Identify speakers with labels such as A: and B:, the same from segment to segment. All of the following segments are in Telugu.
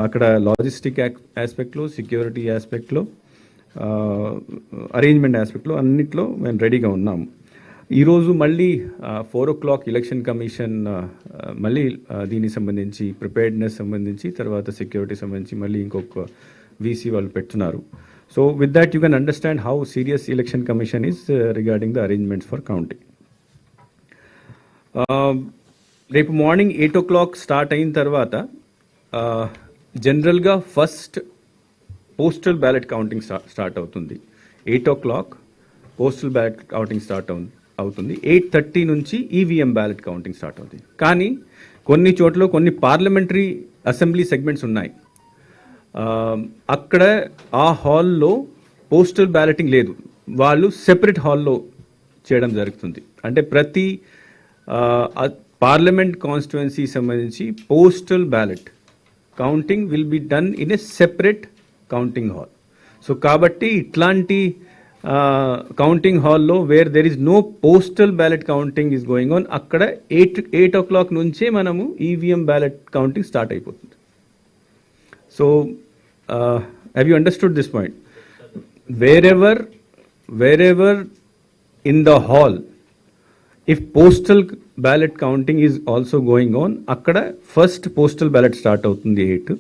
A: అక్కడ లాజిస్టిక్ ఆస్పెక్ట్లో, సెక్యూరిటీ ఆస్పెక్ట్లో, అరేంజ్మెంట్ ఆస్పెక్ట్లో అన్నిట్లో మేము రెడీగా ఉన్నాము. ఈరోజు మళ్ళీ 4 o'clock ఎలక్షన్ కమిషన్ మళ్ళీ దీనికి సంబంధించి ప్రిపేర్డ్నెస్ సంబంధించి తర్వాత సెక్యూరిటీ సంబంధించి మళ్ళీ ఇంకొక వీసీ వాళ్ళు పెడుతున్నారు. So with that you can understand how serious election commission is regarding the arrangements for counting. రేపు మార్నింగ్ 8 o'clock స్టార్ట్ అయిన తర్వాత జనరల్గా first postal ballot counting start అవుతుంది. 8 o'clock postal ballot counting start అవుతుంది. 8:30 నుంచి ఈవీఎం బ్యాలెట్ కౌంటింగ్ స్టార్ట్ అవుతుంది. కానీ కొన్ని చోట్ల కొన్ని పార్లమెంటరీ అసెంబ్లీ సెగ్మెంట్స్ ఉన్నాయి. అక్కడ ఆ హాల్లో పోస్టల్ బ్యాలెటింగ్ లేదు, వాళ్ళు సెపరేట్ హాల్లో చేయడం జరుగుతుంది. అంటే ప్రతి పార్లమెంట్ కాన్స్టిట్యుయెన్సీ సంబంధించి postal ballot counting will be done in a separate counting hall. So కాబట్టి ఇట్లాంటి కౌంటింగ్ హాల్లో where there is no postal ballot counting is going on, అక్కడ 8 o'clock నుంచే మనము ఈవీఎం బ్యాలెట్ కౌంటింగ్ స్టార్ట్ అయిపోతుంది. So have you understood this point? wherever in the hall if postal ballot counting is also going on, అక్కడ ఫస్ట్ పోస్టల్ బ్యాలెట్ స్టార్ట్ అవుతుంది 8,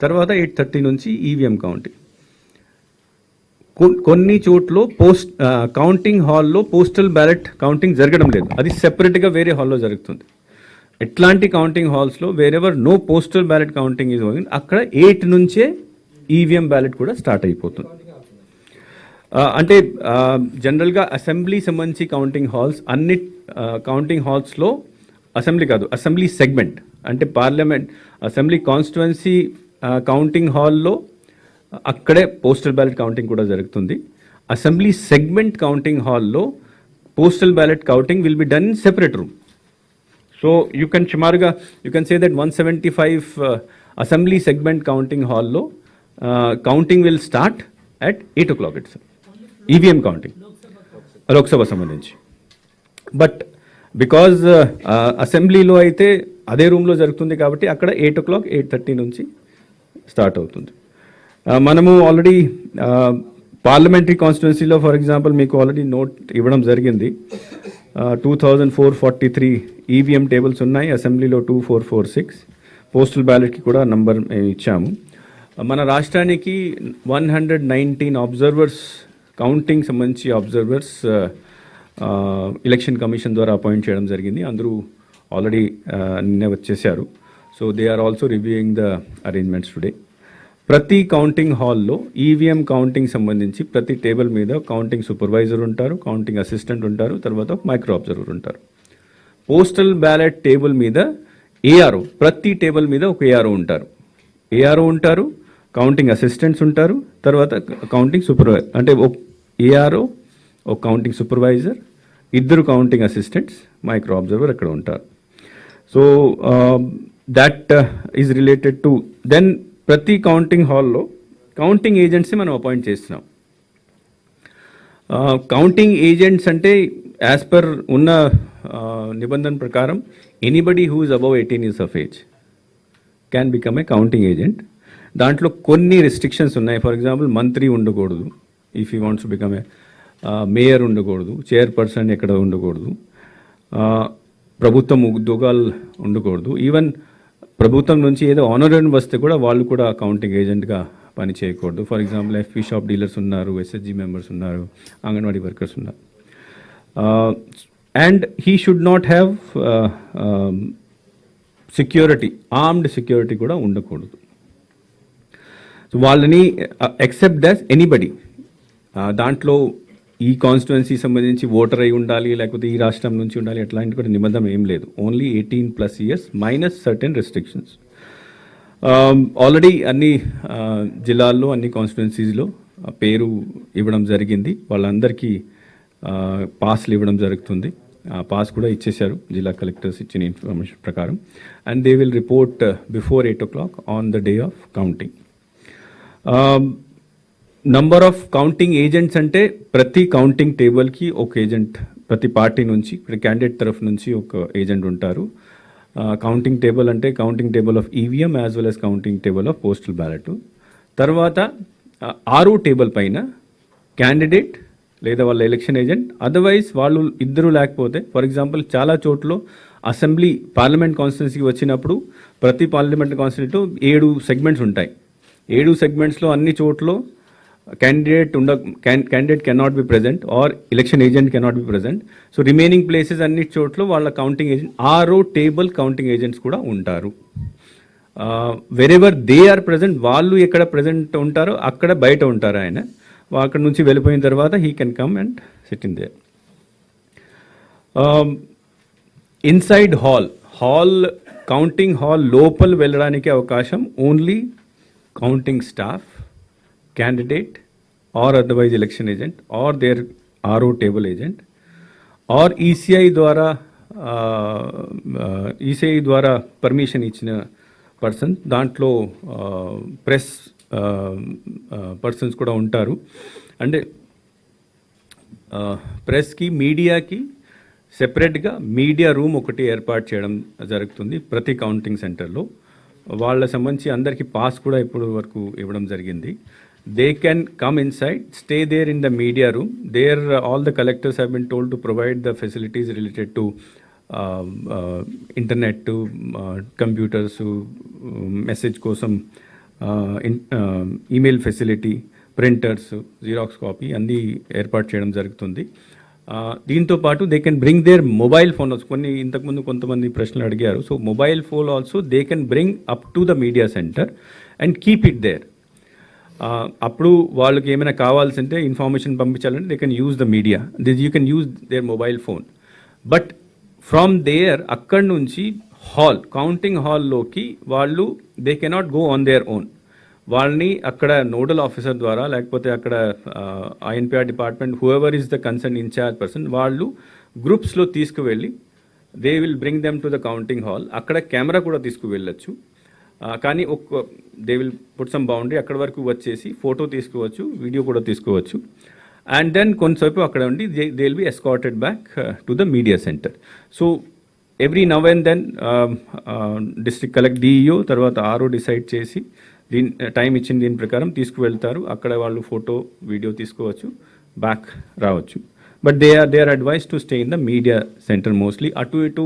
A: తర్వాత 8:30 నుంచి ఈవీఎం కౌంటింగ్. కొన్ని చోట్ల కౌంటింగ్ హాల్లో పోస్టల్ బ్యాలెట్ కౌంటింగ్ జరగడం లేదు, అది సెపరేట్గా వేరే హాల్లో జరుగుతుంది. ఎట్లాంటి కౌంటింగ్ హాల్స్లో wherever no postal ballot counting is going, అక్కడ 8 నుంచే ఈవీఎం బ్యాలెట్ కూడా స్టార్ట్ అయిపోతుంది. అంటే జనరల్గా అసెంబ్లీ సంబంధించి కౌంటింగ్ హాల్స్ అన్ని కౌంటింగ్ హాల్స్లో అసెంబ్లీ కాదు, అసెంబ్లీ సెగ్మెంట్ అంటే పార్లమెంట్ అసెంబ్లీ కాన్స్టిట్యుయెన్సీ కౌంటింగ్ హాల్లో అక్కడే పోస్టల్ బ్యాలెట్ కౌంటింగ్ కూడా జరుగుతుంది. అసెంబ్లీ సెగ్మెంట్ కౌంటింగ్ హాల్లో postal ballot counting will be done in separate room. So you can సుమారుగా you can say that 175 assembly segment counting హాల్లో counting will start at 8 o'clock itself. EVM counting Lok Sabha సంబంధించి. బట్ బికాజ్ అసెంబ్లీలో అయితే అదే రూమ్లో జరుగుతుంది కాబట్టి అక్కడ 8 o'clock 8:30 నుంచి స్టార్ట్ అవుతుంది. మనము ఆల్రెడీ పార్లమెంటరీ కాన్స్టిట్యున్సీలో ఫర్ ఎగ్జాంపుల్ మీకు ఆల్రెడీ నోట్ ఇవ్వడం జరిగింది. 2443 ఈవీఎం టేబుల్స్ ఉన్నాయి, అసెంబ్లీలో 2446. పోస్టల్ బ్యాలెట్కి కూడా నంబర్ మేము ఇచ్చాము. మన రాష్ట్రానికి 119 అబ్జర్వర్స్ కౌంటింగ్ సంబంధించి అబ్జర్వర్స్ ఎలక్షన్ కమిషన్ ద్వారా అపాయింట్ చేయడం జరిగింది. అందరూ ఆల్రెడీ నిన్నే వచ్చేసారు. So they are also reviewing the arrangements today. ప్రతి కౌంటింగ్ హాల్లో ఈవీఎం కౌంటింగ్ సంబంధించి ప్రతి టేబుల్ మీద కౌంటింగ్ సూపర్వైజర్ ఉంటారు, కౌంటింగ్ అసిస్టెంట్ ఉంటారు, తర్వాత మైక్రో అబ్జర్వర్ ఉంటారు. పోస్టల్ బ్యాలెట్ టేబుల్ మీద ఏఆర్ఓ, ప్రతి టేబుల్ మీద ఒక ఏఆర్ఓ ఉంటారు, కౌంటింగ్ అసిస్టెంట్స్ ఉంటారు, తర్వాత కౌంటింగ్ సూపర్వైజర్ అంటే ఒక ఏఆర్ఓ, ఒక counting supervisor, 2 counting assistants, micro observer అక్కడ ఉంటారు. So that is related to then ప్రతి కౌంటింగ్ హాల్లో కౌంటింగ్ ఏజెంట్స్ని మనం అపాయింట్ చేస్తున్నాం. కౌంటింగ్ ఏజెంట్స్ అంటే యాజ్ పర్ ఉన్న నిబంధన ప్రకారం anybody who is above 18 years of age can become a counting agent. దాంట్లో కొన్ని రెస్ట్రిక్షన్స్ ఉన్నాయి. ఫర్ ఎగ్జాంపుల్ మంత్రి ఉండకూడదు, if you wants to become a mayor ఉండకూడదు, చైర్పర్సన్ ఎక్కడ ఉండకూడదు, ప్రభుత్వం ఉద్యోగాలు ఉండకూడదు, ఈవెన్ ప్రభుత్వం నుంచి ఏదో ఆనరరీ వస్తే కూడా వాళ్ళు కూడా కౌంటింగ్ ఏజెంట్గా పని చేయకూడదు. For example FP shop dealers ఉన్నారు, ఎస్హెచ్జి మెంబర్స్ ఉన్నారు, అంగన్వాడీ వర్కర్స్ ఉన్నారు. And he should not have security, armed security కూడా ఉండకూడదు. సో వాళ్ళని ఎక్సెప్ట్ దట్ ఎనీబడి, దాంట్లో ఈ కాన్స్టిట్యుయెన్సీ సంబంధించి ఓటర్ అయి ఉండాలి, లేకపోతే ఈ రాష్ట్రం నుంచి ఉండాలి, అట్లాంటి కూడా నిబంధన ఏం లేదు. Only 18+ years minus certain restrictions. Already అన్ని జిల్లాల్లో అన్ని కాన్స్టిట్యుయెన్సీస్లో పేరు ఇవ్వడం జరిగింది. వాళ్ళందరికీ పాస్లు ఇవ్వడం జరుగుతుంది. పాస్ కూడా ఇచ్చేశారు జిల్లా కలెక్టర్స్ ఇచ్చిన ఇన్ఫర్మేషన్ ప్రకారం. And they will report before 8 o'clock on the day of counting. Number of counting agents అంటే ప్రతి కౌంటింగ్ టేబుల్కి ఒక ఏజెంట్, ప్రతి పార్టీ నుంచి, ప్రతి క్యాండిడేట్ తరఫు నుంచి ఒక ఏజెంట్ ఉంటారు. కౌంటింగ్ టేబుల్ అంటే counting table of EVM as well as counting table of postal ballot. తర్వాత ఆర్ఓ టేబుల్ పైన క్యాండిడేట్ లేదా వాళ్ళ ఎలక్షన్ ఏజెంట్, అదర్వైజ్ వాళ్ళు ఇద్దరు లేకపోతే, ఫర్ ఎగ్జాంపుల్ చాలా చోట్ల అసెంబ్లీ పార్లమెంట్ కాన్స్టిట్యున్సీకి వచ్చినప్పుడు ప్రతి పార్లమెంట్ కాన్స్టిట్యూన్సీలో 7 సెగ్మెంట్స్ ఉంటాయి. 7 సెగ్మెంట్స్లో అన్ని చోట్ల candidate cannot be present or election agent cannot be present. So remaining places అన్ని చోట్ల వాళ్ళ counting agent, RO table counting agents కూడా ఉంటారు. వెరెవర్ దే ఆర్ ప్రెజెంట్, వాళ్ళు ఎక్కడ ప్రెజెంట్ ఉంటారో అక్కడ బయట ఉంటారు ఆయన. అక్కడ నుంచి వెళ్ళిపోయిన తర్వాత he can come and SIT in there. Inside hall counting hall లోపల వెళ్ళడానికి అవకాశం only counting staff, candidate or otherwise election agent or their RO table agent or ECI ద్వారా పర్మిషన్ ఇచ్చిన పర్సన్. దాంట్లో ప్రెస్ పర్సన్స్ కూడా ఉంటారు. అంటే ప్రెస్కి మీడియాకి సెపరేట్గా మీడియా రూమ్ ఒకటి ఏర్పాటు చేయడం జరుగుతుంది ప్రతి కౌంటింగ్ సెంటర్లో. వాళ్ళ సంబంధించి అందరికీ పాస్ కూడా ఇప్పుడు వరకు ఇవ్వడం జరిగింది. They can come inside, stay there in the media room. There, all the collectors have been told to provide the facilities related to internet, to computers, message kosam, email facility, printers, Xerox copy, అన్ని ఏర్పాటు చేయడం జరుగుతుంది. దీంతో పాటు they can bring their mobile phone. కొన్ని ఇంతకుముందు కొంతమంది ప్రశ్నలు అడిగారు. So mobile phone also they can bring up to the media centre and keep it there. అప్పుడు వాళ్ళకి ఏమైనా కావాల్సింటే ఇన్ఫర్మేషన్ పంపించాలంటే they can use the media, you can use their mobile phone. But from there అక్కడి నుంచి కౌంటింగ్ హాల్లోకి వాళ్ళు they cannot go on their own. వాళ్ళని అక్కడ నోడల్ ఆఫీసర్ ద్వారా లేకపోతే అక్కడ INPR department whoever is the concern incharge person, వాళ్ళు గ్రూప్స్లో తీసుకువెళ్ళి they will bring them to the counting hall. అక్కడ కెమెరా కూడా తీసుకువెళ్ళచ్చు. కానీ they will put some boundary, అక్కడ వరకు వచ్చేసి ఫోటో తీసుకోవచ్చు, వీడియో కూడా తీసుకోవచ్చు. అండ్ దెన్ కొంతసేపు అక్కడ ఉండి they will be escorted back to the media centre. So every now and then district collect DEO తర్వాత ఆర్ఓ డిసైడ్ చేసి దీని టైం ఇచ్చిన దీని ప్రకారం తీసుకువెళ్తారు. అక్కడ వాళ్ళు ఫోటో వీడియో తీసుకోవచ్చు, బ్యాక్ రావచ్చు. But they are advise to stay in the media centre mostly. అటు ఇటు